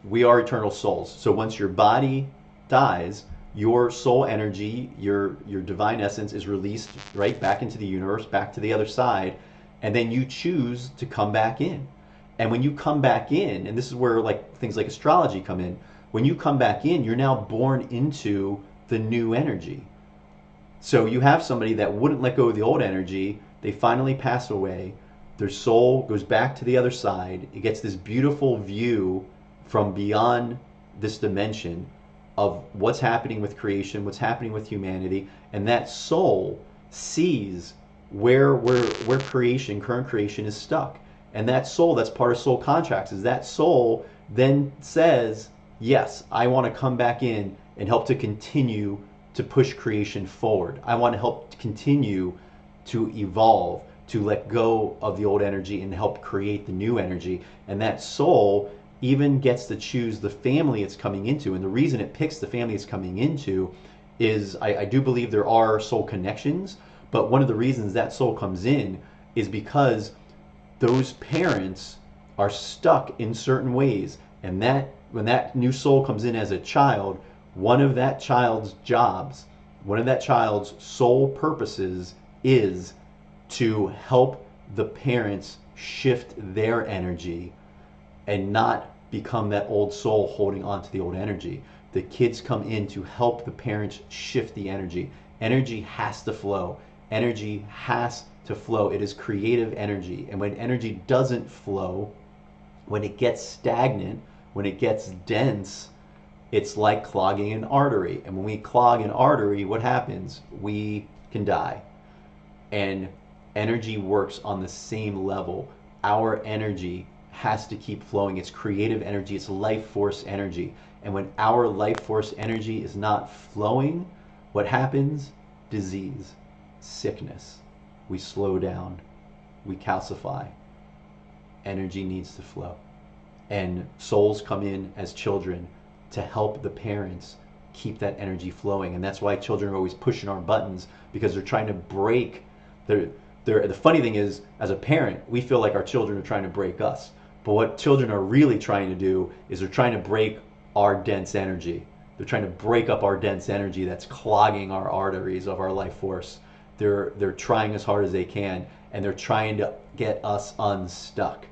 we are eternal souls. So once your body dies, your soul energy, your divine essence is released right back into the universe, back to the other side, and then you choose to come back in. And when you come back in, and this is where like things like astrology come in, when you come back in, you're now born into the new energy. So you have somebody that wouldn't let go of the old energy, they finally pass away, their soul goes back to the other side, it gets this beautiful view from beyond this dimension of what's happening with creation, what's happening with humanity, and that soul sees where creation, current creation is stuck. And that soul, that's part of soul contracts, is that soul then says, yes, I want to come back in and help to continue to push creation forward. I want to help continue to evolve, to let go of the old energy and help create the new energy. And that soul even gets to choose the family it's coming into. And the reason it picks the family it's coming into is I do believe there are soul connections, but one of the reasons that soul comes in is because those parents are stuck in certain ways. And that when that new soul comes in as a child, one of that child's jobs, one of that child's sole purposes is to help the parents shift their energy and not become that old soul holding on to the old energy. The kids come in to help the parents shift the energy. Energy has to flow. Energy has to flow. It is creative energy. And when energy doesn't flow, when it gets stagnant, when it gets dense, it's like clogging an artery. And when we clog an artery, what happens? We can die. And energy works on the same level. Our energy has to keep flowing. It's creative energy, it's life force energy. And when our life force energy is not flowing, what happens? Disease, sickness. We slow down, we calcify. Energy needs to flow. And souls come in as children to help the parents keep that energy flowing. And that's why children are always pushing our buttons, because they're trying to break the funny thing is, as a parent, we feel like our children are trying to break us. But what children are really trying to do is they're trying to break our dense energy. They're trying to break up our dense energy that's clogging our arteries of our life force. They're trying as hard as they can, and they're trying to get us unstuck.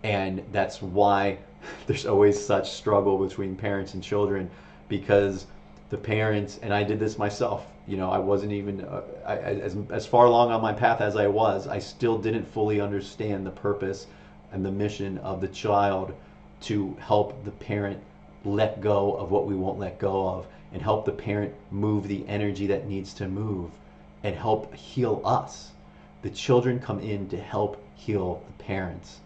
And that's why there's always such struggle between parents and children, because the parents, and I did this myself, you know, I wasn't even as far along on my path as I was, I still didn't fully understand the purpose and the mission of the child to help the parent let go of what we won't let go of, and help the parent move the energy that needs to move, and help heal us. The children come in to help heal the parents.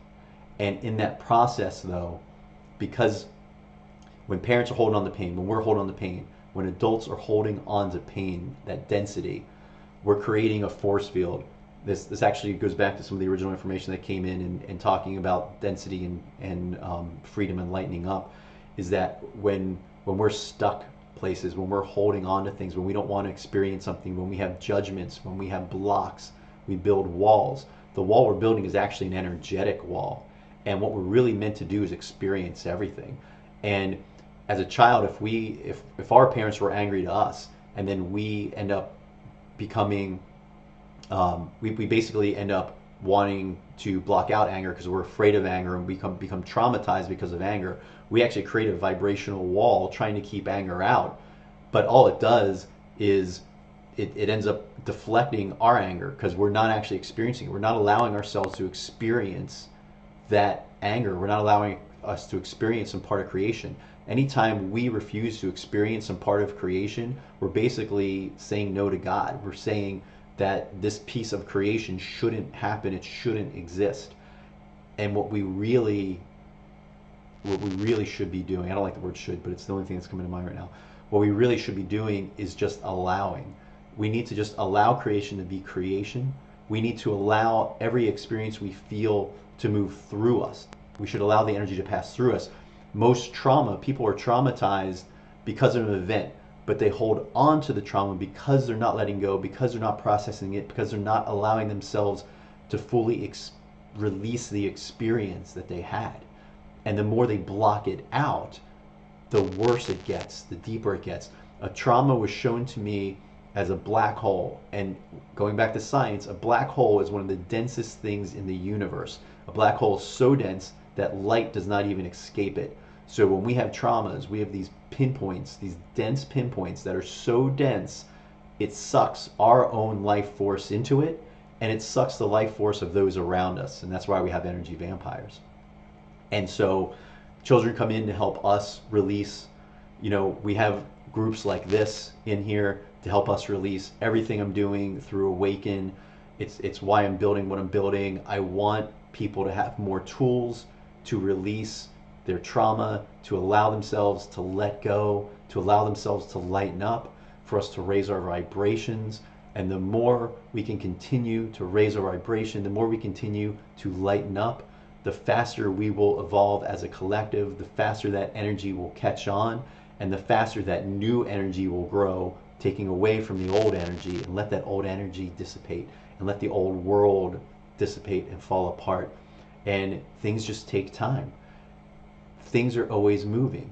And in that process, though, because when parents are holding on to pain, when we're holding on to pain, when adults are holding on to pain, that density, we're creating a force field. This actually goes back to some of the original information that came in and talking about density and freedom and lightening up, is that when we're stuck places, when we're holding on to things, when we don't want to experience something, when we have judgments, when we have blocks, we build walls. The wall we're building is actually an energetic wall. And what we're really meant to do is experience everything. And as a child, if our parents were angry to us, and then we end up becoming, we basically end up wanting to block out anger because we're afraid of anger, and become traumatized because of anger. We actually create a vibrational wall trying to keep anger out. But all it does is it ends up deflecting our anger, because we're not actually experiencing it. We're not allowing ourselves to experience that anger. We're not allowing us to experience some part of creation. Anytime we refuse to experience some part of creation, we're basically saying no to God. We're saying that this piece of creation shouldn't happen, it shouldn't exist. And what we really should be doing, I don't like the word should, but it's the only thing that's coming to mind right now. What we really should be doing is just allowing. We need to just allow creation to be creation. We need to allow every experience we feel to move through us. We should allow the energy to pass through us. Most trauma, people are traumatized because of an event, but they hold on to the trauma because they're not letting go, because they're not processing it, because they're not allowing themselves to fully release the experience that they had. And the more they block it out, the worse it gets, the deeper it gets. A trauma was shown to me as a black hole. And going back to science, a black hole is one of the densest things in the universe. A black hole is so dense that light does not even escape it. So when we have traumas, we have these pinpoints, these dense pinpoints that are so dense, it sucks our own life force into it, and it sucks the life force of those around us. And that's why we have energy vampires. And so children come in to help us release. We have groups like this in here to help us release everything I'm doing through Awaken. It's why I'm building what I'm building. I want people to have more tools to release their trauma, to allow themselves to let go, to allow themselves to lighten up, for us to raise our vibrations. And the more we can continue to raise our vibration, the more we continue to lighten up, the faster we will evolve as a collective, the faster that energy will catch on, and the faster that new energy will grow, taking away from the old energy, and let that old energy dissipate, and let the old world dissipate and fall apart. And things just take time. Things are always moving.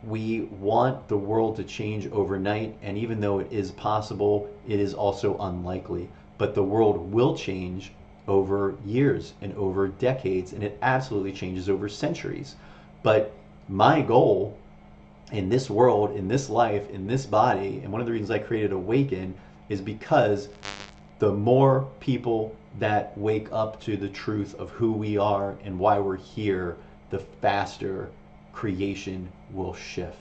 We want the world to change overnight, and even though it is possible, it is also unlikely. But the world will change over years and over decades, and it absolutely changes over centuries. But my goal in this world, in this life, in this body, and one of the reasons I created Awaken is because the more people that wake up to the truth of who we are and why we're here, the faster creation will shift.